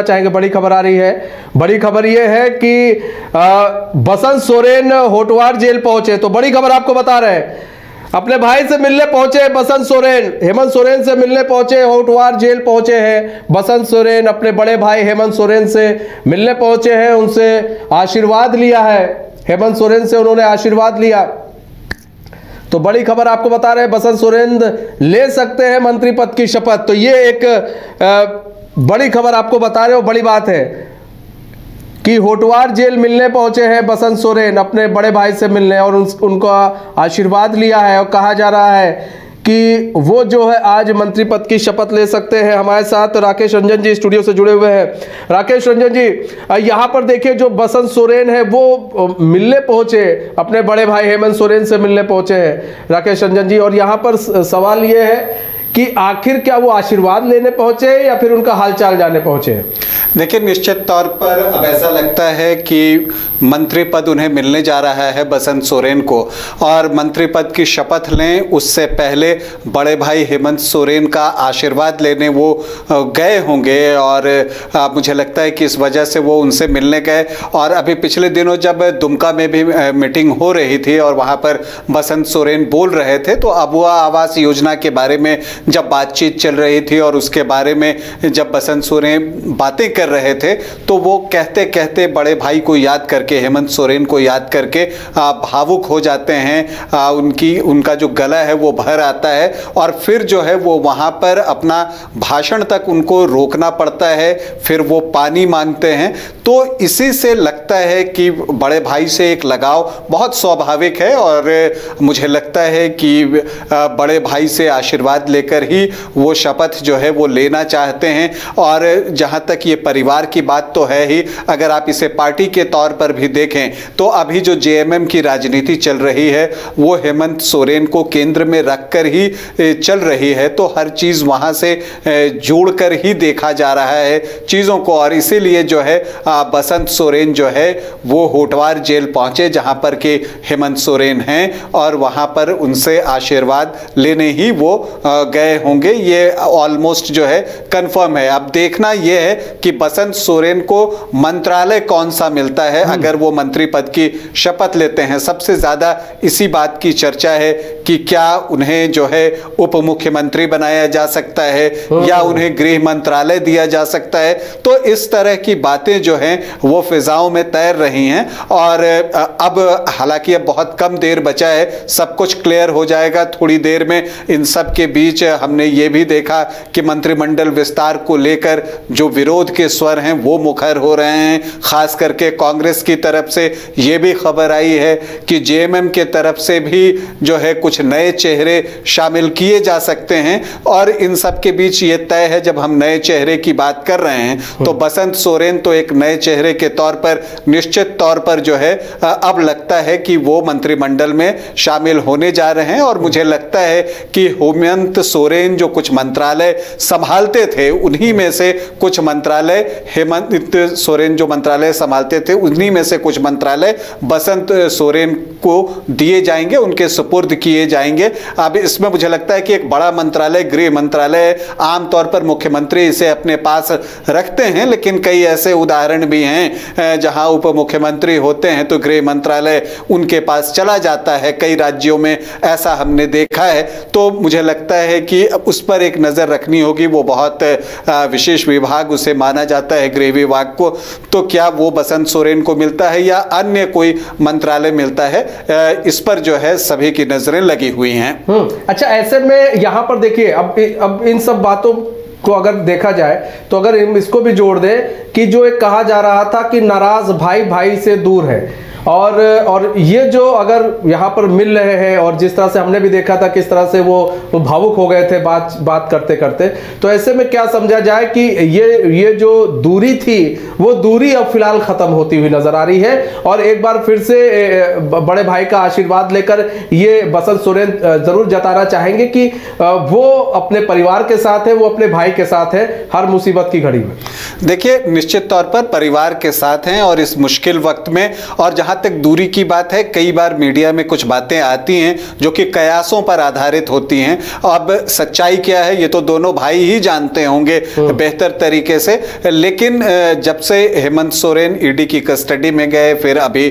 चाहेंगे। बड़ी खबर आ रही है। बड़ी खबर यह है कि बसंत सोरेन होटवार जेल पहुंचे। तो बड़ी खबर आपको बता रहे हैं, अपने भाई से मिलने पहुंचे बसंत सोरेन, हेमंत सोरेन से मिलने पहुंचे, होटवार जेल पहुंचे हैं बसंत सोरेन। अपने बड़े भाई हेमंत सोरेन से मिलने पहुंचे हैं, उनसे आशीर्वाद लिया है। हेमंत सोरेन से उन्होंने आशीर्वाद लिया। तो बड़ी खबर आपको बता रहे हैं, बसंत सोरेन ले सकते हैं मंत्री पद की शपथ। तो ये एक बड़ी खबर आपको बता रहे हो। बड़ी बात है कि होटवार जेल मिलने पहुंचे हैं बसंत सोरेन, अपने बड़े भाई से मिलने, और उनका आशीर्वाद लिया है। और कहा जा रहा है कि वो जो है आज मंत्री पद की शपथ ले सकते हैं। हमारे साथ राकेश रंजन जी स्टूडियो से जुड़े हुए हैं। राकेश रंजन जी, यहाँ पर देखिए जो बसंत सोरेन है वो मिलने पहुंचे, अपने बड़े भाई हेमंत सोरेन से मिलने पहुंचे हैं राकेश रंजन जी। और यहाँ पर सवाल ये है कि आखिर क्या वो आशीर्वाद लेने पहुंचे या फिर उनका हालचाल जानने पहुंचे? देखिए, निश्चित तौर पर अब ऐसा लगता है कि मंत्री पद उन्हें मिलने जा रहा है बसंत सोरेन को, और मंत्री पद की शपथ लें उससे पहले बड़े भाई हेमंत सोरेन का आशीर्वाद लेने वो गए होंगे। और मुझे लगता है कि इस वजह से वो उनसे मिलने गए। और अभी पिछले दिनों जब दुमका में भी मीटिंग हो रही थी और वहाँ पर बसंत सोरेन बोल रहे थे, तो अबुआ आवास योजना के बारे में जब बातचीत चल रही थी और उसके बारे में जब बसंत सोरेन बातें कर रहे थे, तो वो कहते कहते बड़े भाई को याद करके, हेमंत सोरेन को याद करके भावुक हो जाते हैं। उनका जो गला है वो भर आता है, और फिर जो है वो वहाँ पर अपना भाषण तक उनको रोकना पड़ता है, फिर वो पानी मांगते हैं। तो इसी से लगता है कि बड़े भाई से एक लगाव बहुत स्वाभाविक है, और मुझे लगता है कि बड़े भाई से आशीर्वाद लेकर ही वो शपथ जो है वो लेना चाहते हैं। और जहाँ तक ये परिवार की बात तो है ही, अगर आप इसे पार्टी के तौर पर भी देखें तो अभी जो जेएमएम की राजनीति चल रही है वो हेमंत सोरेन को केंद्र में रखकर ही चल रही है। तो हर चीज़ वहाँ से जोड़कर ही देखा जा रहा है चीज़ों को, और इसीलिए जो है बसंत सोरेन जो है वो होटवार जेल पहुँचे जहाँ पर के हेमंत सोरेन हैं, और वहाँ पर उनसे आशीर्वाद लेने ही वो गए होंगे। ये ऑलमोस्ट जो है कंफर्म है। अब देखना यह है कि बसंत सोरेन को मंत्रालय कौन सा मिलता है अगर वो मंत्री पद की शपथ लेते हैं। सबसे ज्यादा इसी बात की चर्चा है कि क्या उन्हें जो है उप मुख्यमंत्री बनाया जा सकता है या उन्हें गृह मंत्रालय दिया जा सकता है। तो इस तरह की बातें जो हैं वो फिजाओं में तैर रही हैं, और अब हालांकि अब बहुत कम देर बचा है, सब कुछ क्लियर हो जाएगा थोड़ी देर में। इन सब के बीच हमने ये भी देखा कि मंत्रिमंडल विस्तार को लेकर जो विरोध के स्वर हैं वो मुखर हो रहे हैं। खास करके कांग्रेस की तरफ से ये भी खबर आई है कि जेएमएम के तरफ से भी जो है कुछ नए चेहरे शामिल किए जा सकते हैं। और इन सब के बीच ये तय है, जब हम नए चेहरे की बात कर रहे हैं तो बसंत सोरेन तो एक नए चेहरे के तौर पर निश्चित तौर पर जो है अब लगता है कि वो मंत्रिमंडल में शामिल होने जा रहे हैं। और मुझे लगता है कि हेमंत सोरेन जो कुछ मंत्रालय संभालते थे उन्हीं में से कुछ मंत्रालय, हेमंत सोरेन जो मंत्रालय संभालते थे उन्हीं में से कुछ मंत्रालय बसंत सोरेन को दिए जाएंगे, उनके सुपुर्द किए जाएंगे। अब इसमें मुझे लगता है कि एक बड़ा मंत्रालय गृह मंत्रालय, आमतौर पर मुख्यमंत्री इसे अपने पास रखते हैं, लेकिन कई ऐसे उदाहरण भी हैं जहां उप मुख्यमंत्री होते हैं तो गृह मंत्रालय उनके पास चला जाता है। कई राज्यों में ऐसा हमने देखा है। तो मुझे लगता है कि उस पर एक नज़र रखनी होगी। वो बहुत विशेष विभाग उसे माना जाता है, गृह विभाग को। तो क्या वो बसंत सोरेन को मिलता है या अन्य कोई मंत्रालय मिलता है, इस पर जो है सभी की नजरें लगी हुई हैं। अच्छा, ऐसे में यहाँ पर देखिए अब इन सब बातों को अगर देखा जाए तो अगर इसको भी जोड़ दे कि जो एक कहा जा रहा था कि नाराज भाई भाई से दूर है, और ये जो अगर यहाँ पर मिल रहे हैं, और जिस तरह से हमने भी देखा था किस तरह से वो भावुक हो गए थे बात करते करते, तो ऐसे में क्या समझा जाए कि ये जो दूरी थी वो दूरी अब फिलहाल खत्म होती हुई नजर आ रही है, और एक बार फिर से बड़े भाई का आशीर्वाद लेकर ये बसंत सोरेन जरूर जताना चाहेंगे कि वो अपने परिवार के साथ है, वो अपने भाई के साथ है हर मुसीबत की घड़ी में। देखिए, निश्चित तौर पर परिवार के साथ हैं और इस मुश्किल वक्त में, और जहां तक दूरी की बात है, कई बार मीडिया में कुछ बातें आती हैं जो कि कयासों पर आधारित होती हैं। अब सच्चाई क्या है ये तो दोनों भाई ही जानते होंगे बेहतर तरीके से। लेकिन जब से हेमंत सोरेन ईडी की कस्टडी में गए, फिर अभी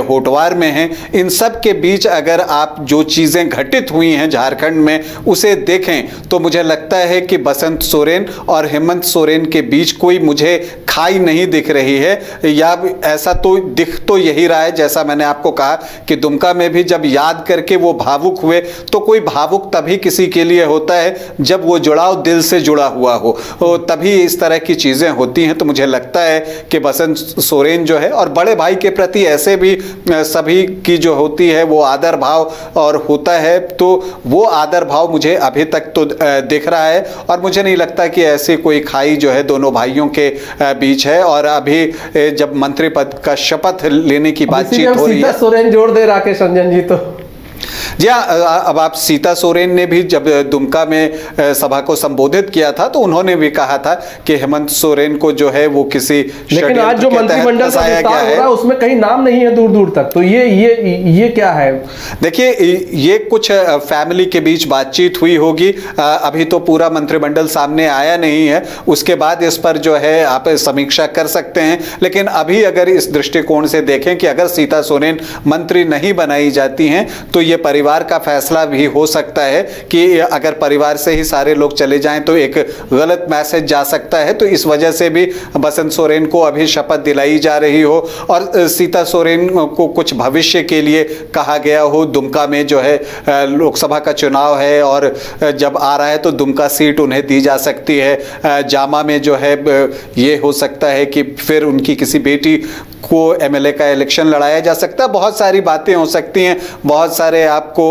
होटवार में हैं, इन सब के बीच अगर आप जो चीजें घटित हुई हैं झारखंड में उसे देखें तो मुझे लगता है कि बसंत सोरेन और हेमंत सोरेन के बीच कोई मुझे खाई नहीं दिख रही है, या ऐसा तो दिख तो यही रहा है जैसा मैंने आपको कहा कि दुमका में भी जब याद करके वो भावुक हुए, तो कोई भावुक तभी किसी के लिए होता है जब वो जुड़ाव दिल से जुड़ा हुआ हो, तभी इस तरह की चीजें होती हैं। तो मुझे लगता है कि बसंत सोरेन जो है, और बड़े भाई के प्रति ऐसे भी सभी की जो होती है वो आदर भाव और होता है, तो वो आदर भाव मुझे अभी तक तो दिख रहा है, और मुझे नहीं लगता कि ऐसी कोई खाई जो है दोनों भाइयों के बीच है। और अभी जब मंत्री पद का शपथ लेने की बातचीत हो रही है, सीता सोरेन जोड़ दे राकेश रंजन जी तो। जी हाँ, अब आप सीता सोरेन ने भी जब दुमका में सभा को संबोधित किया था तो उन्होंने भी कहा था कि हेमंत सोरेन को जो है वो किसी, लेकिन आज जो मंत्रिमंडल का विस्तार हो रहा है उसमें कहीं नाम नहीं है दूर दूर तक, तो ये क्या है? देखिए, ये कुछ फैमिली के बीच बातचीत हुई होगी, अभी तो पूरा मंत्रिमंडल सामने आया नहीं है, उसके बाद इस पर जो है आप समीक्षा कर सकते हैं। लेकिन अभी अगर इस दृष्टिकोण से देखें कि अगर सीता सोरेन मंत्री नहीं बनाई जाती हैं तो ये परिवार का फैसला भी हो सकता है कि अगर परिवार से ही सारे लोग चले जाएं तो एक गलत मैसेज जा सकता है। तो इस वजह से भी बसंत सोरेन को अभी शपथ दिलाई जा रही हो, और सीता सोरेन को कुछ भविष्य के लिए कहा गया हो। दुमका में जो है लोकसभा का चुनाव है और जब आ रहा है तो दुमका सीट उन्हें दी जा सकती है। जामा में जो है ये हो सकता है कि फिर उनकी किसी बेटी को एमएलए का इलेक्शन लड़ाया जा सकता है। बहुत सारी बातें हो सकती हैं, बहुत सारे आपको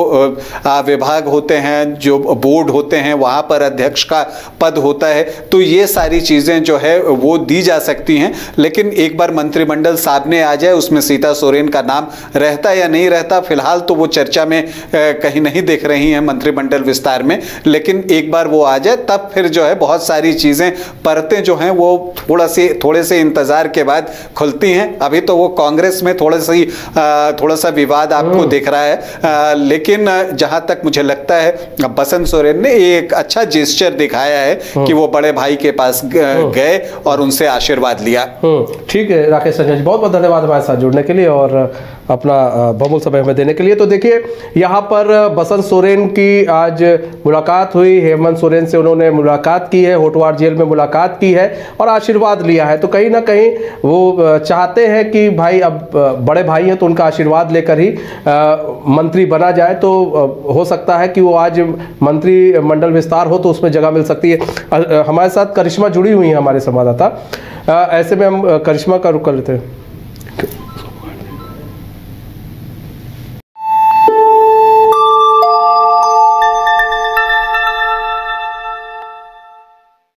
विभाग होते हैं, जो बोर्ड होते हैं वहां पर अध्यक्ष का पद होता है, तो ये सारी चीजें जो है वो दी जा सकती हैं। लेकिन एक बार मंत्रिमंडल सामने आ जाए, उसमें सीता सोरेन का नाम रहता या नहीं रहता, फिलहाल तो वो चर्चा में कहीं नहीं दिख रही हैं मंत्रिमंडल विस्तार में, लेकिन एक बार वो आ जाए तब फिर जो है बहुत सारी चीजें, परतें जो हैं वो थोड़े से इंतजार के बाद खुलती हैं। अभी तो वो कांग्रेस में थोड़ा सा विवाद आपको दिख रहा है, लेकिन जहां तक मुझे लगता है बसंत सोरेन ने एक अच्छा जेस्चर दिखाया है कि वो बड़े भाई के पास गए और उनसे आशीर्वाद लिया। ठीक है राकेश रंजन जी, बहुत बहुत धन्यवाद हमारे साथ जुड़ने के लिए और अपना बहुमूल्य समय हमें देने के लिए। तो देखिए, यहाँ पर बसंत सोरेन की आज मुलाकात हुई, हेमंत सोरेन से उन्होंने मुलाकात की है, होटवार जेल में मुलाकात की है और आशीर्वाद लिया है। तो कहीं ना कहीं वो चाहते हैं कि भाई अब बड़े भाई हैं तो उनका आशीर्वाद लेकर ही मंत्री बना जाए। तो हो सकता है कि वो आज मंत्रिमंडल विस्तार हो तो उसमें जगह मिल सकती है। हमारे साथ करिश्मा जुड़ी हुई है, हमारे संवाददाता। ऐसे में हम करिश्मा का रुख कर लेते हैं।